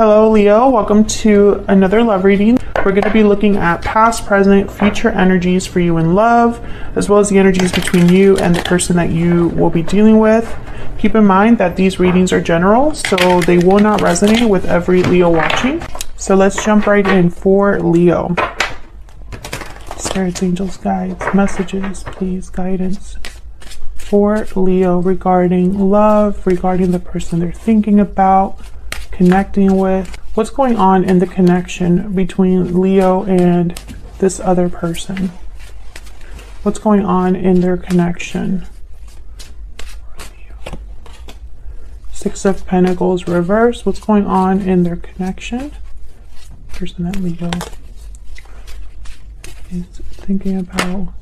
Hello Leo, welcome to another love reading. We're going to be looking at past, present, future energies for you in love, as well as the energies between you and the person that you will be dealing with. Keep in mind that these readings are general, so they will not resonate with every Leo watching. So let's jump right in for Leo. Spirits, angels, guides, messages, please, guidance for Leo regarding love, regarding the person they're thinking about, connecting with. What's going on in the connection between Leo and this other person? What's going on in their connection? Six of Pentacles reverse. What's going on in their connection? Person that Leo is thinking about.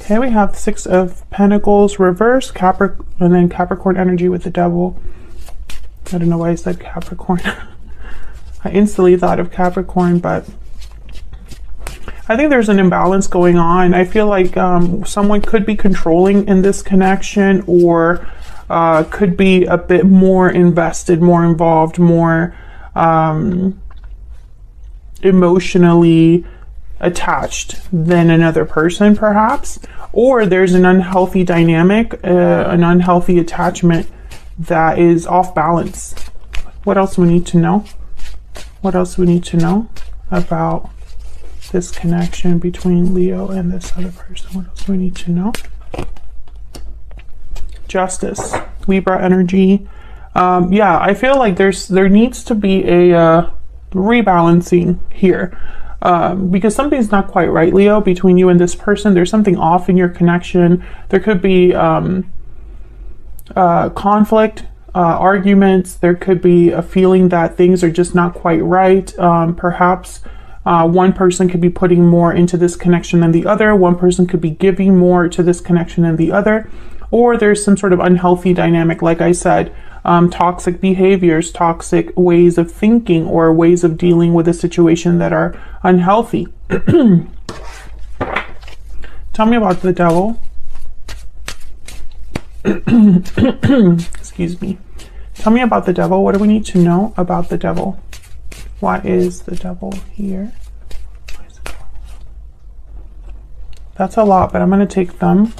Okay, we have Six of Pentacles reverse, Capricorn, and then Capricorn energy with the Devil. I don't know why I said Capricorn. I instantly thought of Capricorn, but I think there's an imbalance going on. I feel like someone could be controlling in this connection, or could be a bit more invested, more involved, more emotionally attached than another person, perhaps. Or there's an unhealthy dynamic, an unhealthy attachment that is off balance. What else do we need to know? What else do we need to know about this connection between Leo and this other person? What else do we need to know? Justice, Libra energy. Yeah, I feel like there needs to be a rebalancing here. Because something's not quite right, Leo, between you and this person. There's something off in your connection. There could be conflict, arguments. There could be a feeling that things are just not quite right. Perhaps one person could be putting more into this connection than the other. One person could be giving more to this connection than the other. Or there's some sort of unhealthy dynamic, like I said, toxic behaviors, toxic ways of thinking, or ways of dealing with a situation that are unhealthy. Tell me about the Devil. Excuse me. Tell me about the Devil. What do we need to know about the Devil? Why is the Devil here? That's a lot, but I'm going to take them.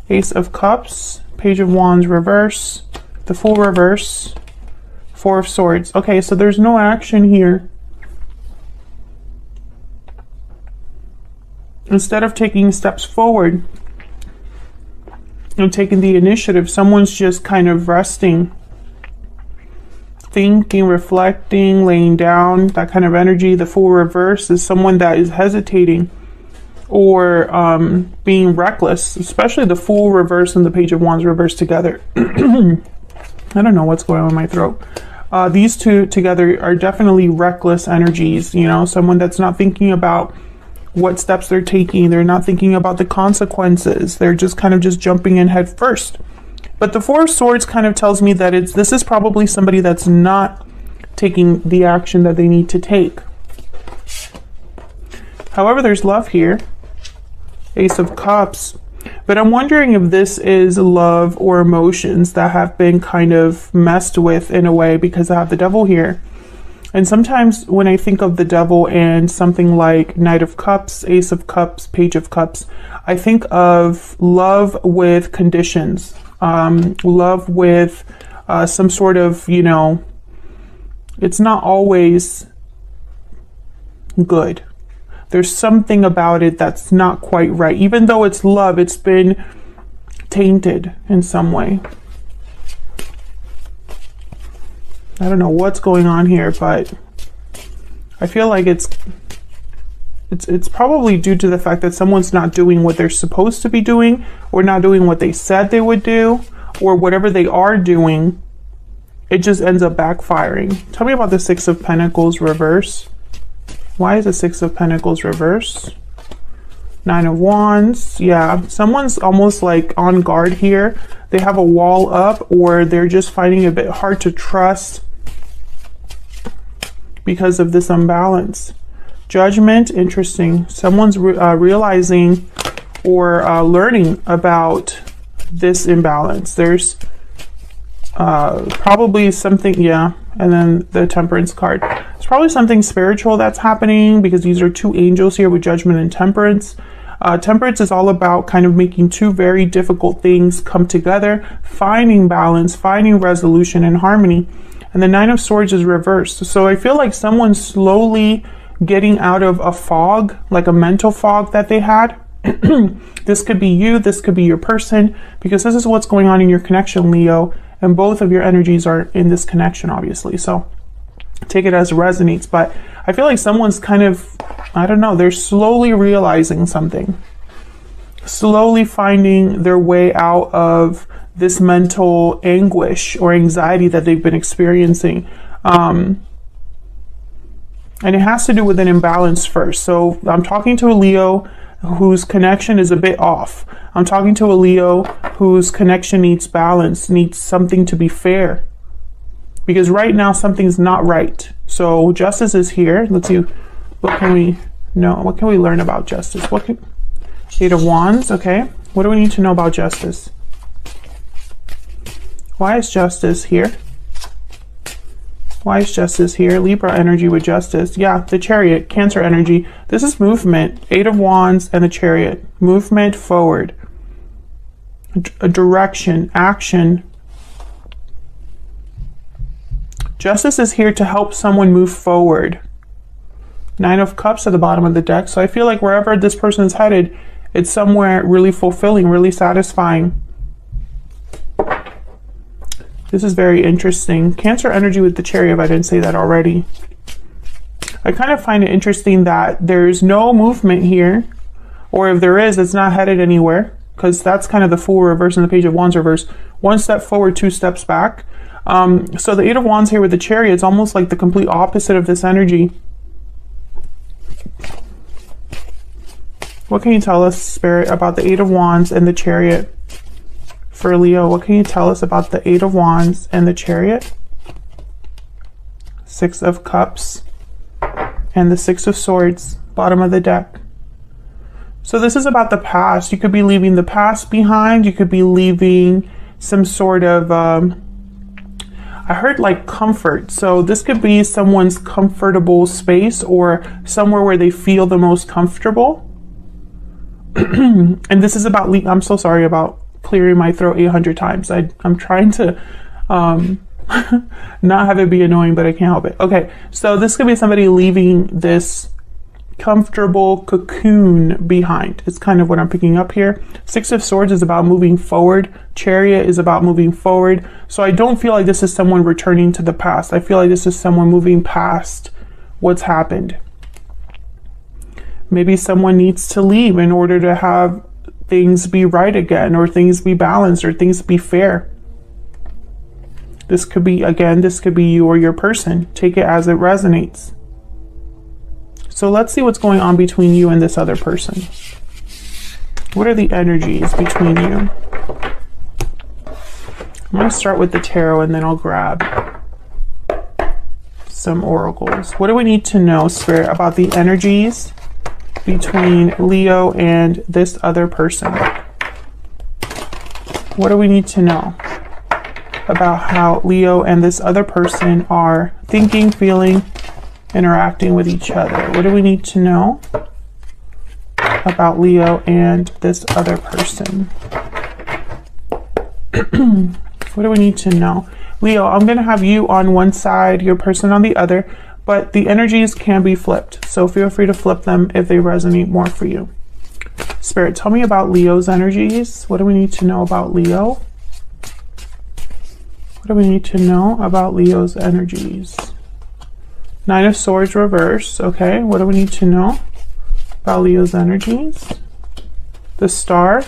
Ace of Cups, Page of Wands reverse, the Fool reverse, Four of Swords. Okay, so there's no action here. Instead of taking steps forward and taking the initiative, someone's just kind of resting, thinking, reflecting, laying down, that kind of energy. The Fool reverse is someone that is hesitating or being reckless, especially the Fool reverse and the Page of Wands reverse together. I don't know what's going on in my throat. These two together are definitely reckless energies, you know, someone that's not thinking about what steps they're taking. They're not thinking about the consequences. They're just kind of just jumping in head first. But the Four of Swords kind of tells me that this is probably somebody that's not taking the action that they need to take. However, there's love here. Ace of Cups. But I'm wondering if this is love or emotions that have been kind of messed with in a way, because I have the Devil here. And sometimes when I think of the Devil and something like Knight of Cups, Ace of Cups, Page of Cups, I think of love with conditions, love with some sort of, you know, it's not always good. There's something about it that's not quite right. Even though it's love, it's been tainted in some way. I don't know what's going on here, but I feel like it's probably due to the fact that someone's not doing what they're supposed to be doing, or not doing what they said they would do, or whatever they are doing, it just ends up backfiring. Tell me about the Six of Pentacles reverse. Why is the Six of Pentacles reverse? Nine of Wands. Yeah, someone's almost like on guard here. They have a wall up, or they're just finding it a bit hard to trust because of this imbalance. Judgment, interesting. Someone's realizing or learning about this imbalance. There's probably something, yeah, and then the Temperance card. It's probably something spiritual that's happening because these are two angels here with Judgment and Temperance. Temperance is all about kind of making two very difficult things come together, finding balance, finding resolution and harmony. And the Nine of Swords is reversed. So I feel like someone's slowly getting out of a fog, like a mental fog that they had. This could be you, this could be your person, because this is what's going on in your connection, Leo, and both of your energies are in this connection, obviously. So take it as it resonates, but I feel like someone's kind of, I don't know, they're slowly realizing something, slowly finding their way out of this mental anguish or anxiety that they've been experiencing. And it has to do with an imbalance first. So I'm talking to a Leo whose connection is a bit off. I'm talking to a Leo whose connection needs balance, needs something to be fair. Because right now something's not right. So justice is here. Let's see, what can we know? What can we learn about justice? Eight of Wands, okay. What do we need to know about justice? Why is justice here? Why is justice here? Libra energy with justice. Yeah, the Chariot, Cancer energy. This is movement. Eight of Wands and the Chariot. Movement forward. A direction, action. Justice is here to help someone move forward. Nine of Cups at the bottom of the deck. So I feel like wherever this person is headed, it's somewhere really fulfilling, really satisfying. This is very interesting. Cancer energy with the Chariot, if I didn't say that already. I kind of find it interesting that there's no movement here, or if there is, it's not headed anywhere, because that's kind of the Fool reverse and the Page of Wands reverse. One step forward, two steps back. So the Eight of Wands here with the Chariot, it's almost like the complete opposite of this energy. What can you tell us, Spirit, about the Eight of Wands and the Chariot? For Leo, what can you tell us about the Eight of Wands and the Chariot? Six of Cups and the Six of Swords, bottom of the deck. So this is about the past. You could be leaving the past behind. You could be leaving some sort of, I heard like comfort. So this could be someone's comfortable space or somewhere where they feel the most comfortable. And this is about, I'm so sorry about clearing my throat 800 times. I'm trying to not have it be annoying, but I can't help it. Okay, so this could be somebody leaving this comfortable cocoon behind. It's kind of what I'm picking up here. Six of Swords is about moving forward. Chariot is about moving forward. So I don't feel like this is someone returning to the past. I feel like this is someone moving past what's happened. Maybe someone needs to leave in order to have things be right again, or things be balanced, or things be fair. This could be, again, this could be you or your person. Take it as it resonates. So let's see what's going on between you and this other person. What are the energies between you? I'm going to start with the tarot and then I'll grab some oracles. What do we need to know, Spirit, about the energies between Leo and this other person? What do we need to know about how Leo and this other person are thinking, feeling, interacting with each other? What do we need to know about Leo and this other person? What do we need to know? Leo, I'm going to have you on one side, your person on the other, but the energies can be flipped. So feel free to flip them if they resonate more for you. Spirit, tell me about Leo's energies. What do we need to know about Leo? What do we need to know about Leo's energies? Nine of Swords reverse. Okay, what do we need to know about Leo's energies? The Star,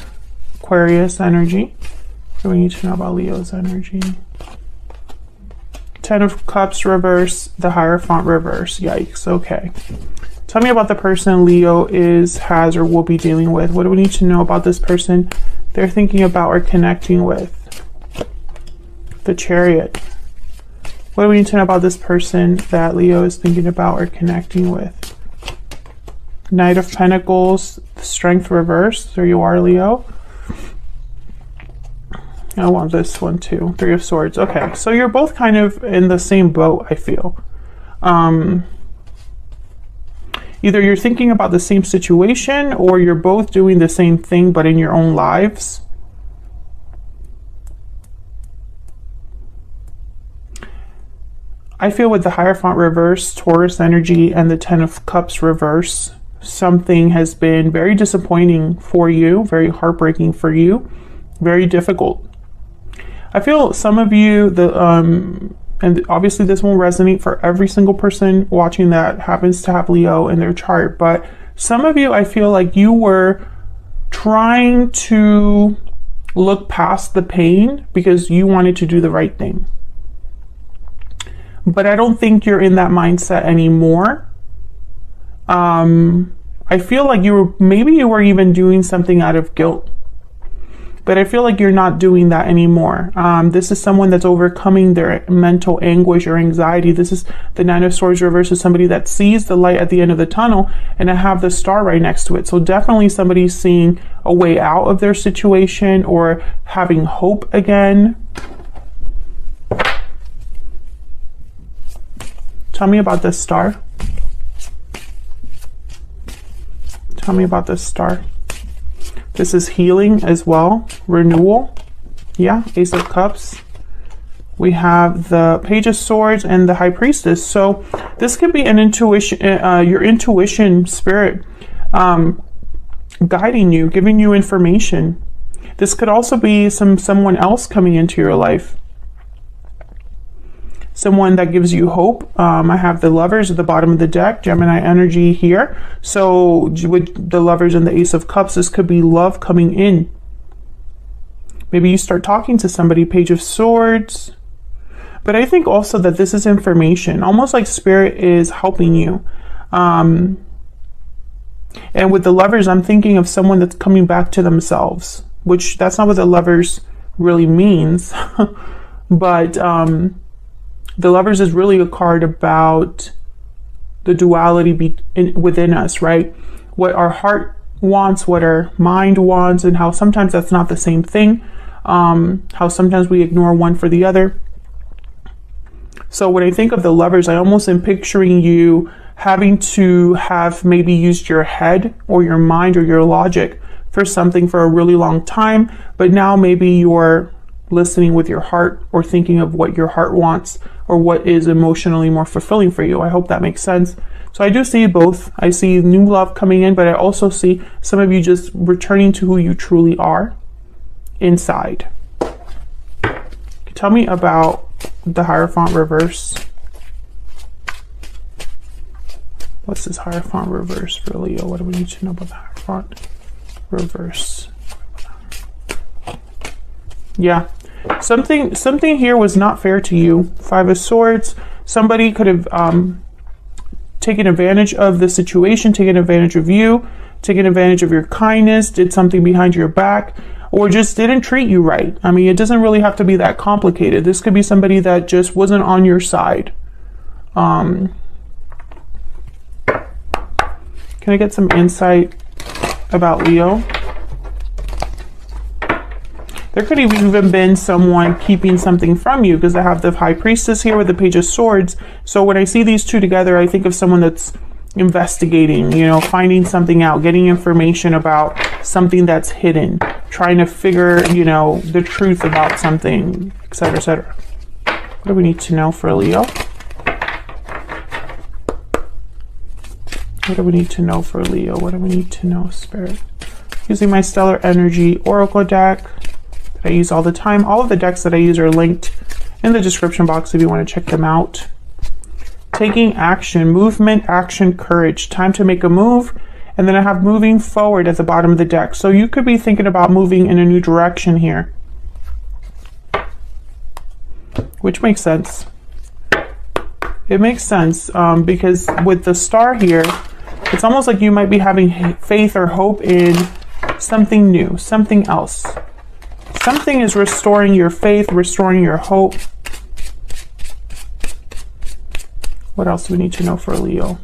Aquarius energy. What do we need to know about Leo's energy? Ten of Cups reverse, the Hierophant reverse. Yikes, okay. Tell me about the person Leo has or will be dealing with. What do we need to know about this person they're thinking about or connecting with? The Chariot. What do we need to know about this person that Leo is thinking about or connecting with? Knight of Pentacles, Strength reverse. There you are, Leo. I want this one too. Three of Swords. Okay, so you're both kind of in the same boat, I feel. Either you're thinking about the same situation, or you're both doing the same thing but in your own lives. I feel with the Hierophant reverse, Taurus energy, and the Ten of Cups reverse, something has been very disappointing for you, very heartbreaking for you, very difficult. I feel some of you, and obviously this won't resonate for every single person watching that happens to have Leo in their chart, but some of you, I feel like you were trying to look past the pain because you wanted to do the right thing. But I don't think you're in that mindset anymore. I feel like maybe you were even doing something out of guilt. But I feel like you're not doing that anymore. This is someone that's overcoming their mental anguish or anxiety. This is the Nine of Swords reverse, is somebody that sees the light at the end of the tunnel, and I have the star right next to it. So definitely somebody seeing a way out of their situation or having hope again. Tell me about this star. Tell me about this star. This is healing as well, renewal. Yeah, Ace of Cups. We have the Page of Swords and the High Priestess. So this could be an intuition, your intuition spirit guiding you, giving you information. This could also be someone else coming into your life. Someone that gives you hope. I have the Lovers at the bottom of the deck, Gemini energy here. So with the Lovers and the Ace of Cups, this could be love coming in. Maybe you start talking to somebody, Page of Swords. But I think also that this is information, almost like Spirit is helping you. And with the Lovers, I'm thinking of someone that's coming back to themselves, which that's not what the Lovers really means. But the Lovers is really a card about the duality within us, right? What our heart wants, what our mind wants, and how sometimes that's not the same thing. How sometimes we ignore one for the other. So when I think of the Lovers, I almost am picturing you having to have maybe used your head or your mind or your logic for something for a really long time, but now maybe you're listening with your heart or thinking of what your heart wants or what is emotionally more fulfilling for you. I hope that makes sense. So I do see both. I see new love coming in, but I also see some of you just returning to who you truly are inside. Tell me about the Hierophant reverse. What's this Hierophant reverse for Leo? What do we need to know about the Hierophant reverse? Yeah. Something here was not fair to you. Five of Swords. Somebody could have taken advantage of the situation, taken advantage of you, taken advantage of your kindness, did something behind your back, or just didn't treat you right. I mean, it doesn't really have to be that complicated. This could be somebody that just wasn't on your side. Can I get some insight about Leo? There could have even been someone keeping something from you, because I have the High Priestess here with the Page of Swords. So when I see these two together, I think of someone that's investigating, you know, finding something out, getting information about something that's hidden, trying to figure, you know, the truth about something, etc., etc. What do we need to know for Leo? What do we need to know for Leo? What do we need to know, Spirit? Using my Stellar Energy Oracle deck that I use all the time. All of the decks that I use are linked in the description box if you want to check them out. Taking action, movement, action, courage. Time to make a move. And then I have moving forward at the bottom of the deck. So you could be thinking about moving in a new direction here, which makes sense. It makes sense because with the star here, it's almost like you might be having faith or hope in something new, something else. Something is restoring your faith, restoring your hope. What else do we need to know for Leo?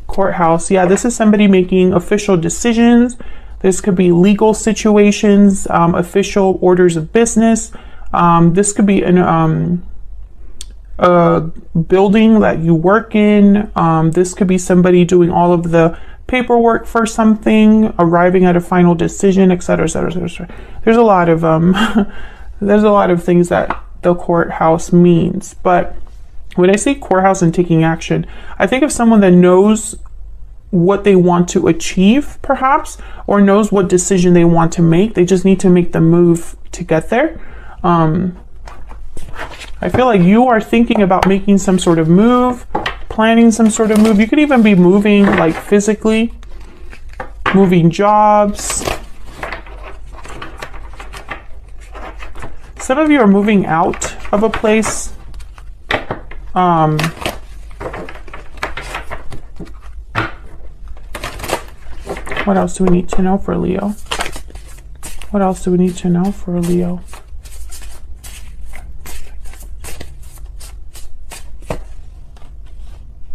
Courthouse. Yeah, this is somebody making official decisions. This could be legal situations, official orders of business. This could be a building that you work in. This could be somebody doing all of the paperwork for something, arriving at a final decision, etc., etc., etc. There's a lot of there's a lot of things that the courthouse means. But when I say courthouse and taking action, I think of someone that knows what they want to achieve, perhaps, or knows what decision they want to make. They just need to make the move to get there. I feel like you are thinking about making some sort of move, planning some sort of move. You could even be moving, like physically, moving jobs. Some of you are moving out of a place. What else do we need to know for Leo? What else do we need to know for Leo?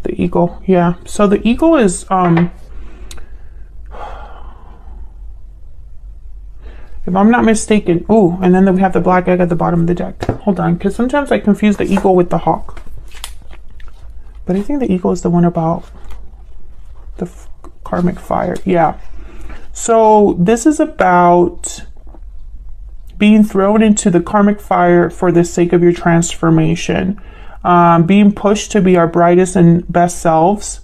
The eagle, yeah. So the eagle is, if I'm not mistaken, oh, and then we have the black egg at the bottom of the deck. Hold on, because sometimes I confuse the eagle with the hawk. But I think the eagle is the one about the karmic fire. Yeah. So this is about being thrown into the karmic fire for the sake of your transformation. Being pushed to be our brightest and best selves.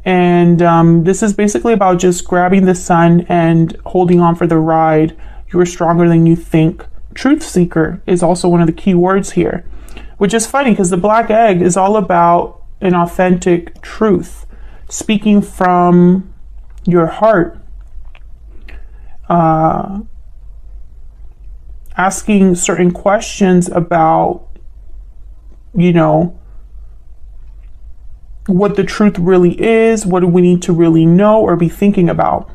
And this is basically about just grabbing the sun and holding on for the ride. You're stronger than you think. Truth seeker is also one of the key words here, which is funny because the black egg is all about an authentic truth, speaking from your heart, asking certain questions about, you know, what the truth really is, what do we need to really know or be thinking about.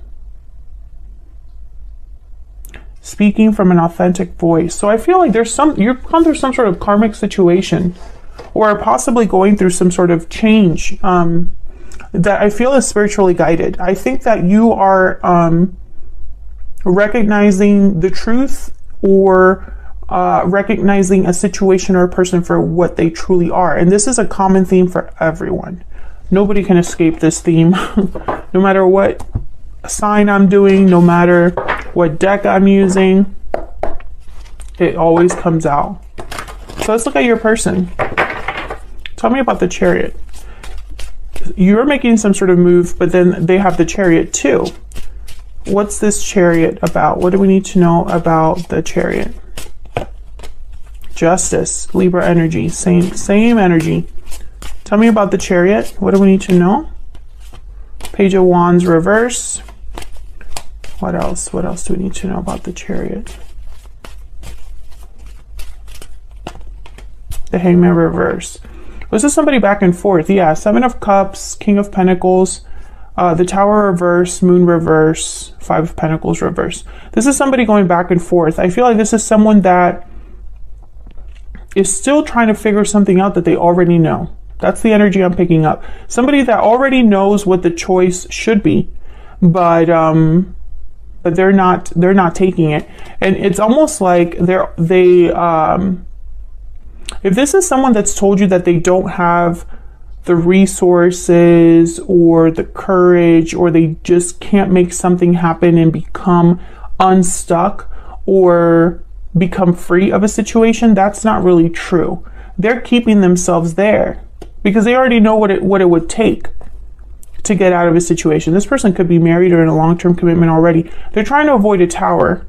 Speaking from an authentic voice. So I feel like you've gone through some sort of karmic situation, or possibly going through some sort of change that I feel is spiritually guided. I think that you are recognizing the truth, or recognizing a situation or a person for what they truly are. And this is a common theme for everyone. Nobody can escape this theme. No matter what sign I'm doing, no matter what deck I'm using, it always comes out. So let's look at your person. Tell me about the Chariot. You're making some sort of move, but then they have the Chariot too. What's this Chariot about? What do we need to know about the Chariot? Justice, Libra energy, same energy. Tell me about the Chariot. What do we need to know? Page of Wands reverse. What else? What else do we need to know about the Chariot? The Hangman reverse. This is somebody back and forth. Yeah, Seven of Cups, King of Pentacles, the Tower reverse, Moon reverse, Five of Pentacles reverse. This is somebody going back and forth. I feel like this is someone that is still trying to figure something out that they already know. That's the energy I'm picking up. Somebody that already knows what the choice should be, but they're not taking it. And it's almost like if this is someone that's told you that they don't have the resources or the courage, or they just can't make something happen and become unstuck or become free of a situation, that's not really true. They're keeping themselves there because they already know what it would take to get out of a situation. This person could be married or in a long-term commitment already. They're trying to avoid a tower,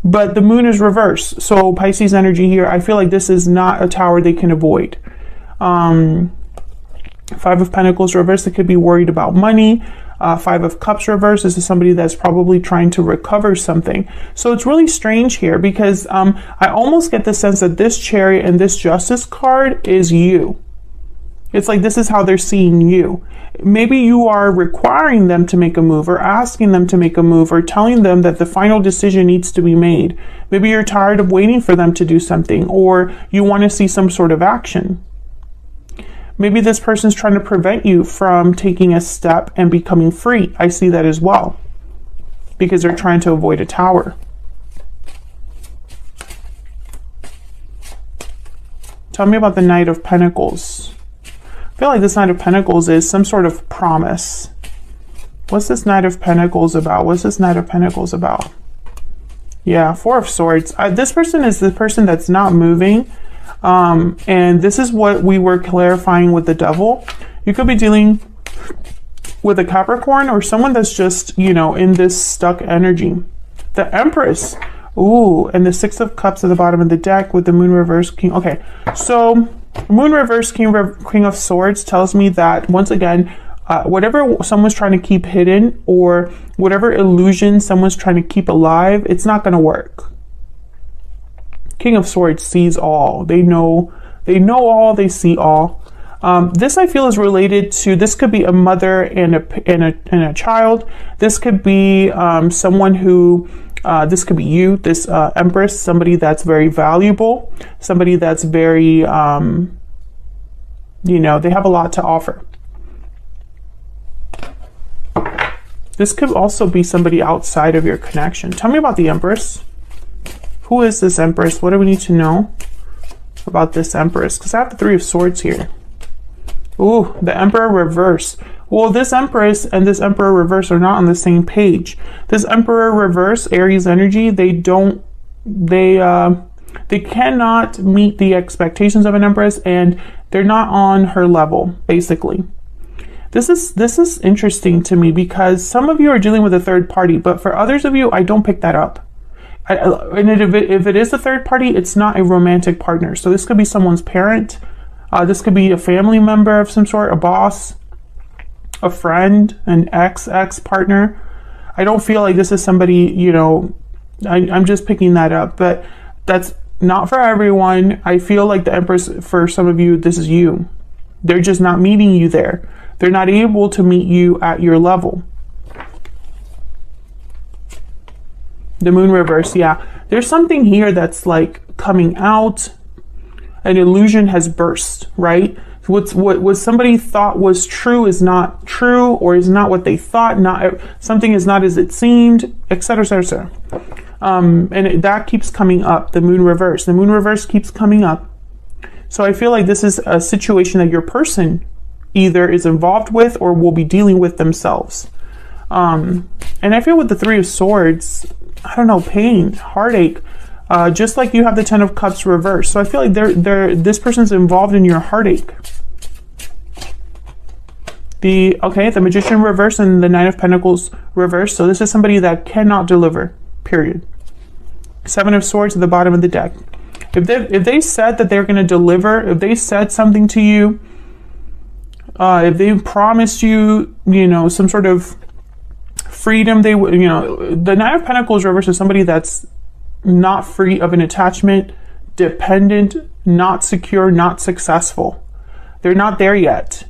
but the moon is reversed. So Pisces energy here, I feel like this is not a tower they can avoid. Five of Pentacles reversed, they could be worried about money. Five of Cups reversed, this is somebody that's probably trying to recover something. So it's really strange here because I almost get the sense that this Chariot and this Justice card is you. It's like this is how they're seeing you. Maybe you are requiring them to make a move, or asking them to make a move, or telling them that the final decision needs to be made. Maybe you're tired of waiting for them to do something, or you want to see some sort of action. Maybe this person's trying to prevent you from taking a step and becoming free. I see that as well. because they're trying to avoid a tower. Tell me about the Knight of Pentacles. I feel like this Knight of Pentacles is some sort of promise. What's this Knight of Pentacles about? What's this Knight of Pentacles about? Yeah, Four of Swords. This person is the person that's not moving. And this is what we were clarifying with the Devil. You could be dealing with a Capricorn or someone that's just, you know, in this stuck energy. The Empress. Ooh, and the Six of Cups at the bottom of the deck with the Moon reverse, King. Okay, so Moon reverse, King of Swords tells me that, once again, whatever someone's trying to keep hidden or whatever illusion someone's trying to keep alive, it's not going to work. King of Swords sees all. They know all, they see all. This I feel is related to, this could be a mother and a child. This could be someone who, this could be you, this Empress, somebody that's very valuable, somebody that's very, you know, they have a lot to offer. This could also be somebody outside of your connection. Tell me about the Empress. Who is this Empress? What do we need to know about this Empress? Because I have the Three of Swords here. Ooh, the Emperor reverse. Well, this Empress and this Emperor reverse are not on the same page. This Emperor reverse, Aries energy, they cannot meet the expectations of an Empress, and they're not on her level, basically. This is interesting to me because some of you are dealing with a third party, but for others of you, I don't pick that up. And if it is a third party, it's not a romantic partner. So this could be someone's parent. This could be a family member of some sort, a boss, a friend, an ex-partner. I don't feel like this is somebody, you know, I'm just picking that up, but that's not for everyone. I feel like the Empress, for some of you, this is you. They're just not meeting you there. They're not able to meet you at your level. The Moon reverse, yeah. There's something here that's like coming out. An illusion has burst, right? What somebody thought was true is not true, or is not what they thought. Something is not as it seemed, etc., etc. That keeps coming up. The Moon reverse. The Moon reverse keeps coming up. So I feel like this is a situation that your person either is involved with or will be dealing with themselves. And I feel with the Three of Swords, I don't know, pain, heartache, just like you have the Ten of Cups reversed. So I feel like this person's involved in your heartache. The Magician reverse and the Nine of Pentacles reverse. So this is somebody that cannot deliver, period. Seven of Swords at the bottom of the deck. If they said that they're going to deliver, if they said something to you, if they promised you, you know, some sort of freedom, the Nine of Pentacles reverse is somebody that's not free of an attachment, dependent, not secure, not successful. They're not there yet.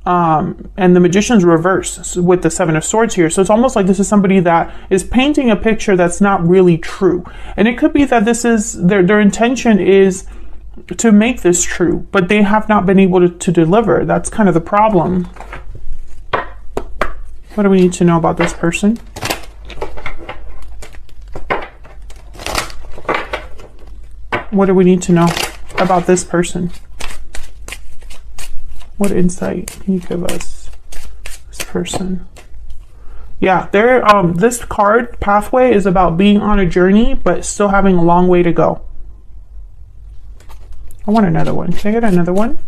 And the Magician's reverse with the Seven of Swords here. So it's almost like this is somebody that is painting a picture that's not really true. And it could be that this is their intention is to make this true, but they have not been able to deliver. That's kind of the problem. What do we need to know about this person? What do we need to know about this person? What insight can you give us? This person. Yeah, this card, Pathway, is about being on a journey, but still having a long way to go. I want another one. Can I get another one?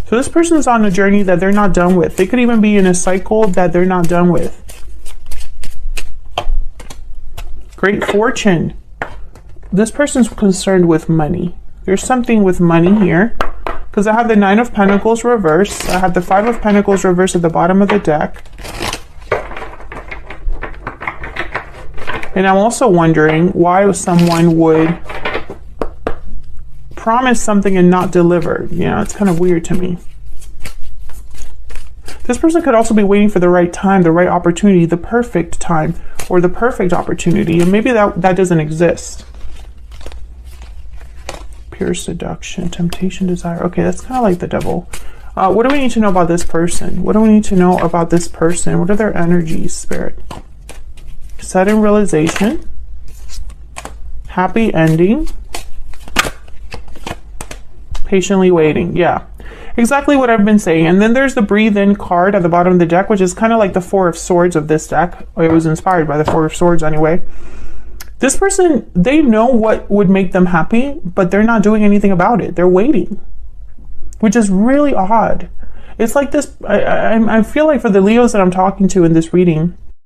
So this person's on a journey that they're not done with. They could even be in a cycle that they're not done with. Great Fortune. This person's concerned with money. There's something with money here. Because I have the Nine of Pentacles reversed. I have the Five of Pentacles reversed at the bottom of the deck. And I'm also wondering why someone would promise something and not deliver. You know, it's kind of weird to me. This person could also be waiting for the right time, the right opportunity, the perfect time, or the perfect opportunity. And maybe that doesn't exist. Pure seduction, temptation, desire. Okay, that's kind of like the Devil. What do we need to know about this person? What do we need to know about this person? What are their energies, Spirit? sudden realization, happy ending, patiently waiting. Yeah, exactly what I've been saying. And then there's the breathe in card at the bottom of the deck, which is kind of like the Four of Swords of this deck. It was inspired by the Four of Swords anyway. This person, they know what would make them happy, but they're not doing anything about it. They're waiting, which is really odd. It's like this, I feel like for the Leos that I'm talking to in this reading,